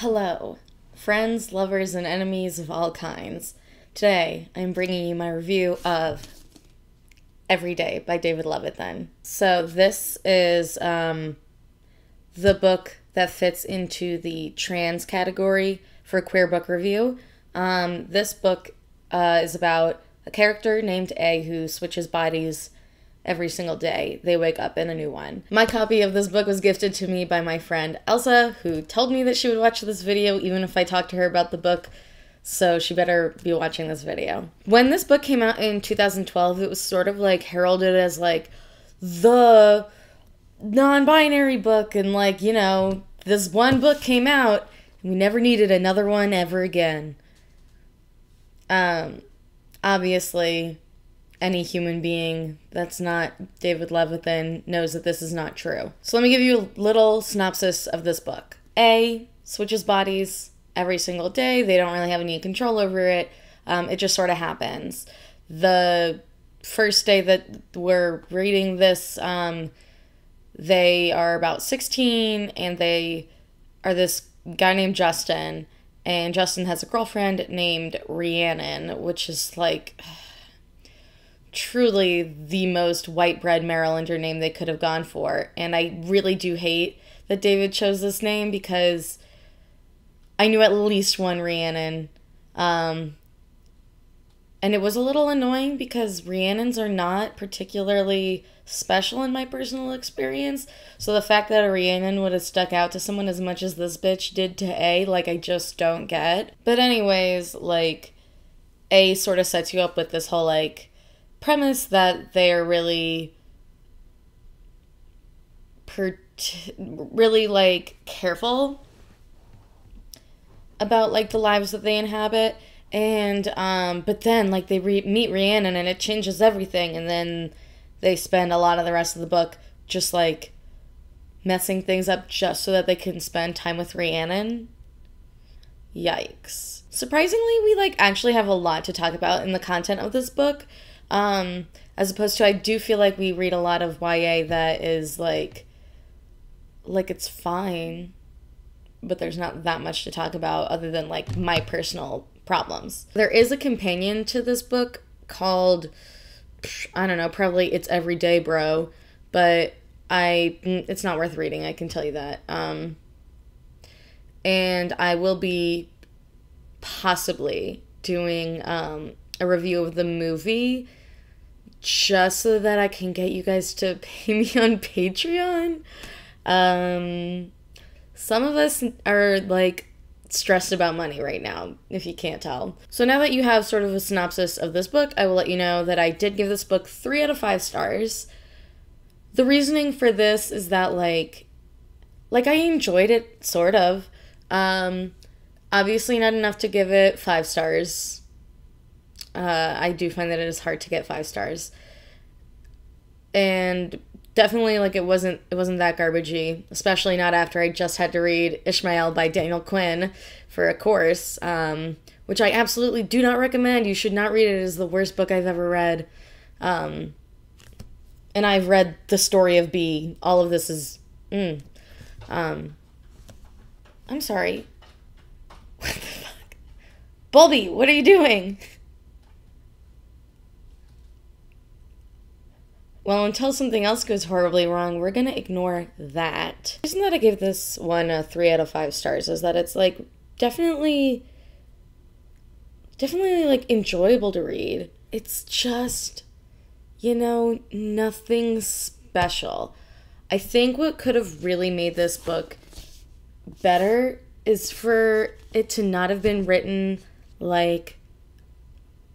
Hello, friends, lovers, and enemies of all kinds. Today, I'm bringing you my review of Every Day by David Levithan. So this is the book that fits into the trans category for queer book review. This book is about a character named A who switches bodies every single day. They wake up in a new one. My copy of this book was gifted to me by my friend Elsa, who told me that she would watch this video even if I talked to her about the book, so she better be watching this video. When this book came out in 2012, it was sort of like heralded as like the non-binary book, and like, you know, this one book came out and we never needed another one ever again. Obviously, any human being that's not David Levithan knows that this is not true. So let me give you a little synopsis of this book. A switches bodies every single day. They don't really have any control over it. It just sort of happens. The first day that we're reading this, they are about 16, and they are this guy named Justin, and Justin has a girlfriend named Rhiannon, which is like truly the most white bread Marylander name they could have gone for. And I really do hate that David chose this name because I knew at least one Rhiannon. And it was a little annoying because Rhiannons are not particularly special in my personal experience. So the fact that a Rhiannon would have stuck out to someone as much as this bitch did to A, like, I just don't get. But anyways, like, A sort of sets you up with this whole, like, premise that they're really like careful about like the lives that they inhabit, and but then like they meet Rhiannon and it changes everything, and then they spend a lot of the rest of the book just like messing things up just so that they can spend time with Rhiannon. Yikes. Surprisingly, we like actually have a lot to talk about in the content of this book. As opposed to, I do feel like we read a lot of YA that is like it's fine, but there's not that much to talk about other than like my personal problems. There is a companion to this book called, I don't know, probably It's Every Day, Bro, but it's not worth reading, I can tell you that. And I will be possibly doing, a review of the movie just so that I can get you guys to pay me on Patreon. Some of us are like stressed about money right now, if you can't tell. So now that you have sort of a synopsis of this book, I will let you know that I did give this book 3 out of 5 stars. The reasoning for this is that like I enjoyed it, sort of. Obviously not enough to give it 5 stars. I do find that it is hard to get 5 stars, and definitely like it wasn't that garbagey, especially not after I just had to read Ishmael by Daniel Quinn for a course, which I absolutely do not recommend. You should not read it. It is the worst book I've ever read. And I've read The Story of B. All of this is I'm sorry. What the fuck? Bulby, what are you doing? Well, until something else goes horribly wrong, we're gonna ignore that. The reason that I gave this one a 3 out of 5 stars is that it's like definitely like enjoyable to read. It's just, you know, nothing special. I think what could have really made this book better is for it to not have been written like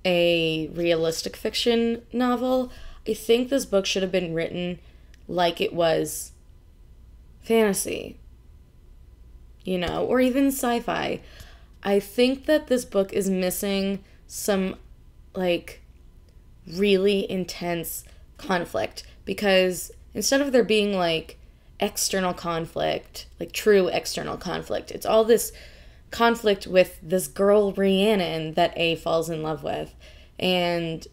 a realistic fiction novel. I think this book should have been written like it was fantasy, you know, or even sci-fi. I think that this book is missing some, like, really intense conflict, because instead of there being, like, external conflict, like true external conflict, it's all this conflict with this girl, Rhiannon, that A falls in love with. And,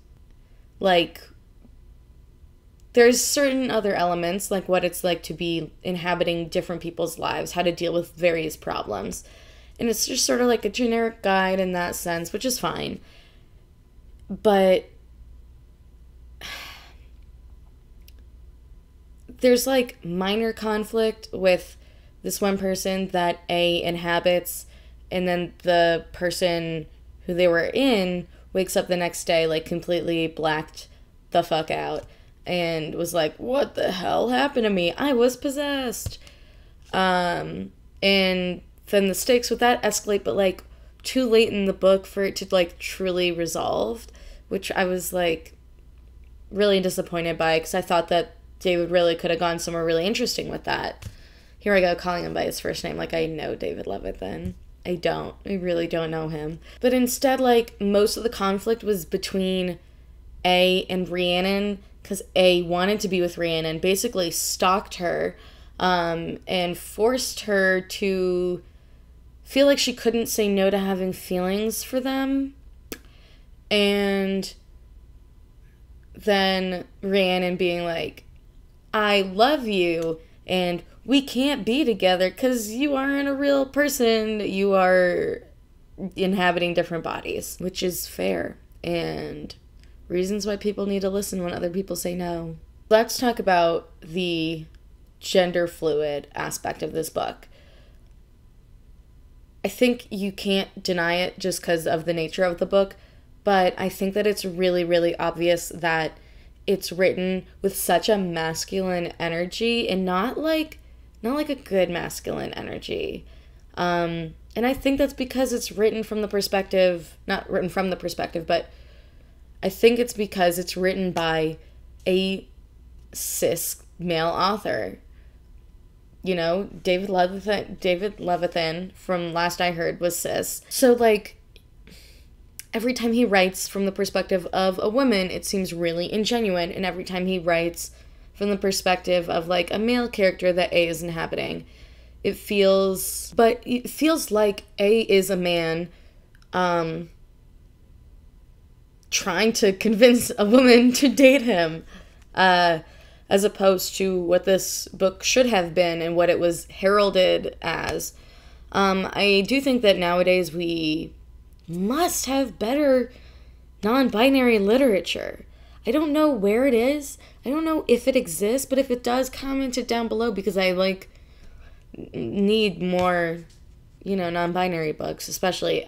like, there's certain other elements, like what it's like to be inhabiting different people's lives, how to deal with various problems. And it's just sort of like a generic guide in that sense, which is fine. But there's like minor conflict with this one person that A inhabits, and then the person who they were in wakes up the next day like completely blacked the fuck out and was like, what the hell happened to me? I was possessed. And then the stakes with that escalate, but like too late in the book for it to like truly resolve, which I was like really disappointed by, because I thought that David really could have gone somewhere really interesting with that. Here I go calling him by his first name like I know David Levithan. I don't. I really don't know him. But instead, like, most of the conflict was between A and Rhiannon, because A wanted to be with Rhiannon, basically stalked her, and forced her to feel like she couldn't say no to having feelings for them. And then Rhiannon being like, I love you, and we can't be together because you aren't a real person. You are inhabiting different bodies, which is fair, and reasons why people need to listen when other people say no. Let's talk about the gender fluid aspect of this book. I think you can't deny it just because of the nature of the book, but I think that it's really, really obvious that it's written with such a masculine energy, and not like a good masculine energy. And I think that's because it's written from the perspective, not written from the perspective, but I think it's because it's written by a cis male author. You know, David Levithan, from last I heard, was cis. So, like, every time he writes from the perspective of a woman, it seems really ingenuine. And every time he writes from the perspective of, like, a male character that A is inhabiting, it feels like A is a man trying to convince a woman to date him, as opposed to what this book should have been and what it was heralded as. I do think that nowadays we must have better non-binary literature. I don't know where it is. I don't know if it exists, but if it does, comment it down below, because I, like, need more, you know, non-binary books, especially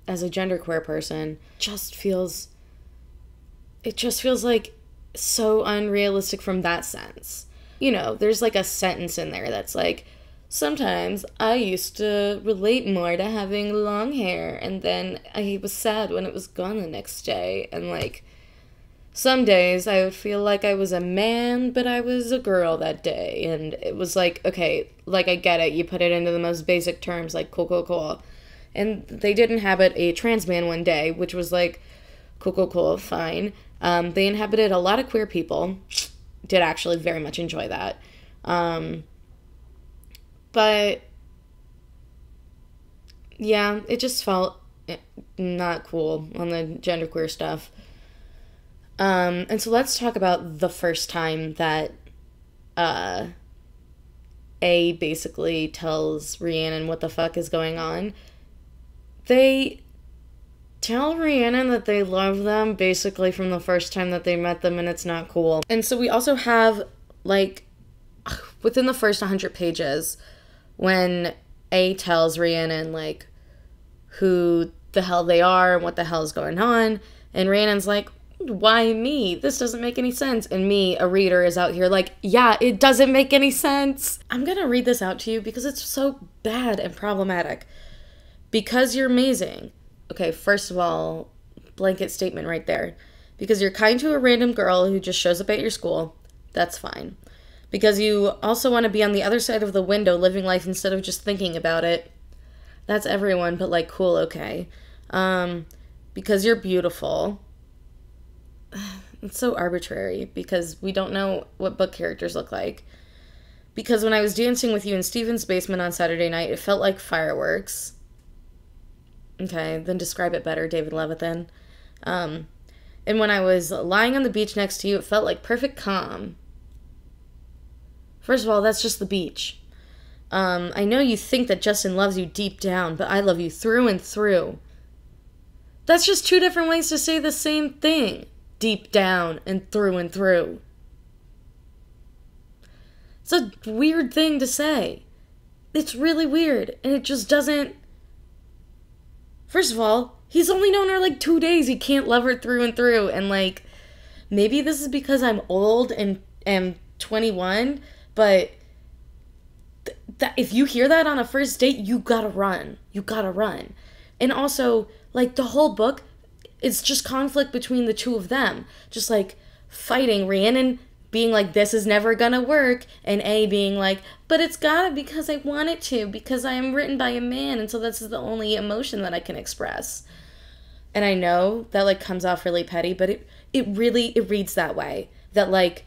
as a genderqueer person. It just feels like so unrealistic from that sense. You know, there's like a sentence in there that's like, sometimes I used to relate more to having long hair, and then I was sad when it was gone the next day, and like some days I would feel like I was a man but I was a girl that day. And it was like, okay, like, I get it, you put it into the most basic terms, like cool, and they did inhabit a trans man one day, which was like cool, fine. They inhabited a lot of queer people. Did actually very much enjoy that. But yeah, it just felt not cool on the genderqueer stuff. And so let's talk about the first time that A basically tells Rhiannon what the fuck is going on. They tell Rhiannon that they love them basically from the first time that they met them, and it's not cool. And so we also have, like, within the first 100 pages, when A tells Rhiannon, like, who the hell they are and what the hell is going on, and Rhiannon's like, why me? This doesn't make any sense. And me, a reader, is out here like, yeah, it doesn't make any sense. I'm gonna read this out to you because it's so bad and problematic. Because you're amazing. Okay, first of all, blanket statement right there. Because you're kind to a random girl who just shows up at your school, that's fine. Because you also want to be on the other side of the window living life instead of just thinking about it, that's everyone, but like, cool, okay. Because you're beautiful. It's so arbitrary because we don't know what book characters look like. Because when I was dancing with you in Steven's basement on Saturday night, it felt like fireworks. Okay, then describe it better, David Levithan. And when I was lying on the beach next to you, it felt like perfect calm. First of all, that's just the beach. I know you think that Justin loves you deep down, but I love you through and through. That's just two different ways to say the same thing. Deep down and through and through. It's a weird thing to say. It's really weird, and it just doesn't... First of all, he's only known her like 2 days. He can't love her through and through, and like, maybe this is because I'm old and am 21, but if you hear that on a first date, you gotta run. You gotta run. And also, like, the whole book, it's just conflict between the two of them. Just, like, fighting. Rhiannon being like, this is never gonna work. And A being like, but it's gotta because I want it to. Because I am written by a man. And so this is the only emotion that I can express. And I know that, like, comes off really petty. But it reads that way. That, like,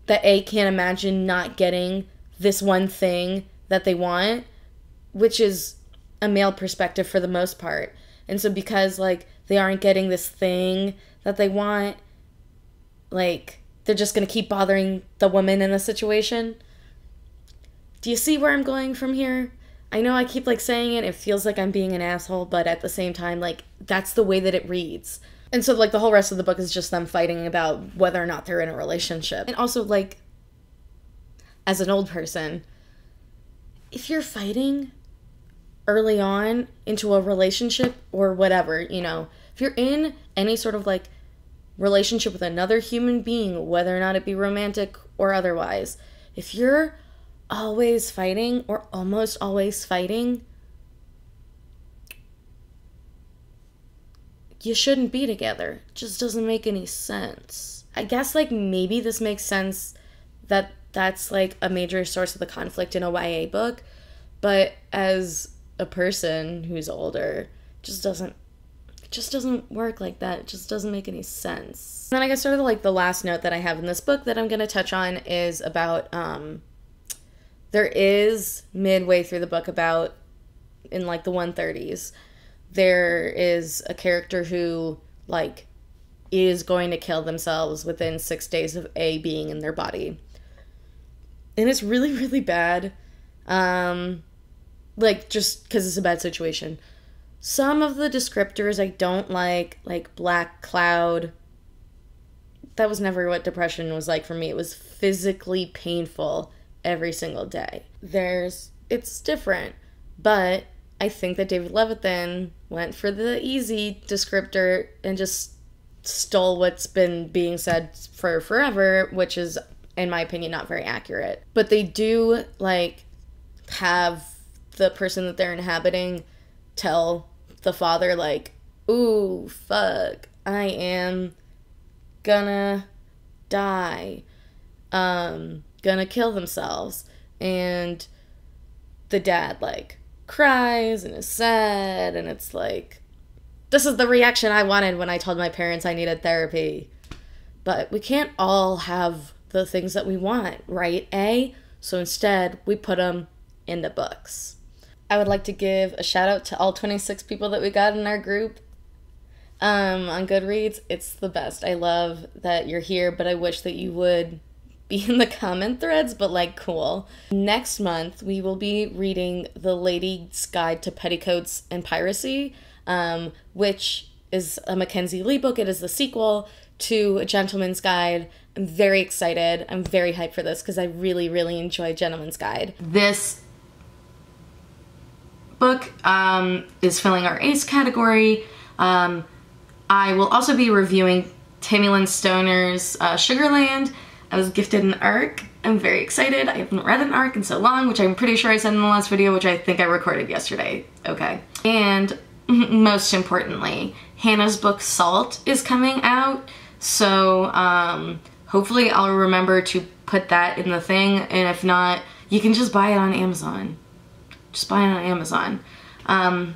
that A can't imagine not getting this one thing that they want. Which is a male perspective for the most part. And so because, like, they aren't getting this thing that they want, like, they're just going to keep bothering the woman in the situation. Do you see where I'm going from here? I know I keep, like, saying it. It feels like I'm being an asshole, but at the same time, like, that's the way that it reads. And so, like, the whole rest of the book is just them fighting about whether or not they're in a relationship. And also, like, as an old person, if you're fighting early on into a relationship or whatever, you know, if you're in any sort of, like, relationship with another human being, whether or not it be romantic or otherwise, if you're always fighting or almost always fighting, you shouldn't be together. It just doesn't make any sense. I guess, like, maybe this makes sense that that's, like, a major source of the conflict in a YA book, but as a person who's older, it just doesn't work like that. It just doesn't make any sense. And then I guess sort of like the last note that I have in this book that I'm going to touch on is about, there is midway through the book about, in like the 130s, there is a character who, like, is going to kill themselves within 6 days of A being in their body. And it's really, really bad. Like, just because it's a bad situation. Some of the descriptors I don't like black cloud. That was never what depression was like for me. It was physically painful every single day. It's different, but I think that David Levithan went for the easy descriptor and just stole what's been being said for forever, which is, in my opinion, not very accurate. But they do, like, have the person that they're inhabiting tell the father, like, ooh, fuck, I am gonna die, gonna kill themselves. And the dad, like, cries and is sad, and it's like, this is the reaction I wanted when I told my parents I needed therapy. But we can't all have the things that we want, right, A? So instead, we put them in the books. I would like to give a shout out to all 26 people that we got in our group on Goodreads. It's the best. I love that you're here, but I wish that you would be in the comment threads, but, like, cool. Next month, we will be reading The Lady's Guide to Petticoats and Piracy, which is a Mackenzie Lee book. It is the sequel to A Gentleman's Guide. I'm very excited. I'm very hyped for this because I really, really enjoy Gentleman's Guide. This book is filling our ACE category. I will also be reviewing Tammy Lynn Stoner's Sugarland. I was gifted an ARC. I'm very excited. I haven't read an ARC in so long, which I'm pretty sure I said in the last video, which I think I recorded yesterday. Okay. And most importantly, Hannah's book Salt is coming out. So hopefully I'll remember to put that in the thing. And if not, you can just buy it on Amazon. Just buy it on Amazon. I'm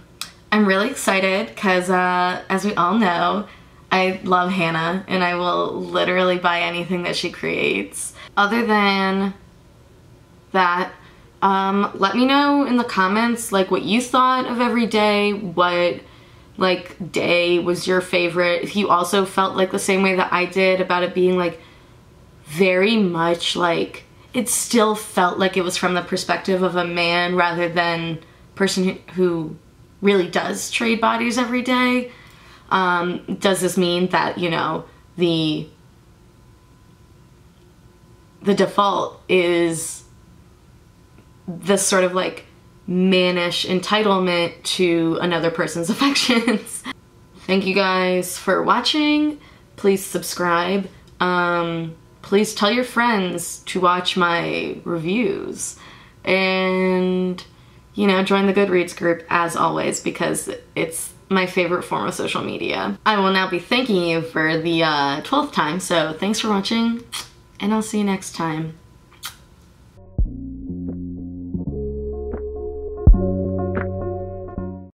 really excited because, as we all know, I love Hannah and I will literally buy anything that she creates. Other than that, let me know in the comments, like, what you thought of every day, what, like, day was your favorite, if you also felt like the same way that I did about it being, like, very much, like, it still felt like it was from the perspective of a man rather than person who really does trade bodies every day. Does this mean that, you know, the default is this sort of like mannish entitlement to another person's affections? Thank you guys for watching. Please subscribe. Please tell your friends to watch my reviews. And, you know, join the Goodreads group as always, because it's my favorite form of social media. I will now be thanking you for the 12th time, so thanks for watching, and I'll see you next time.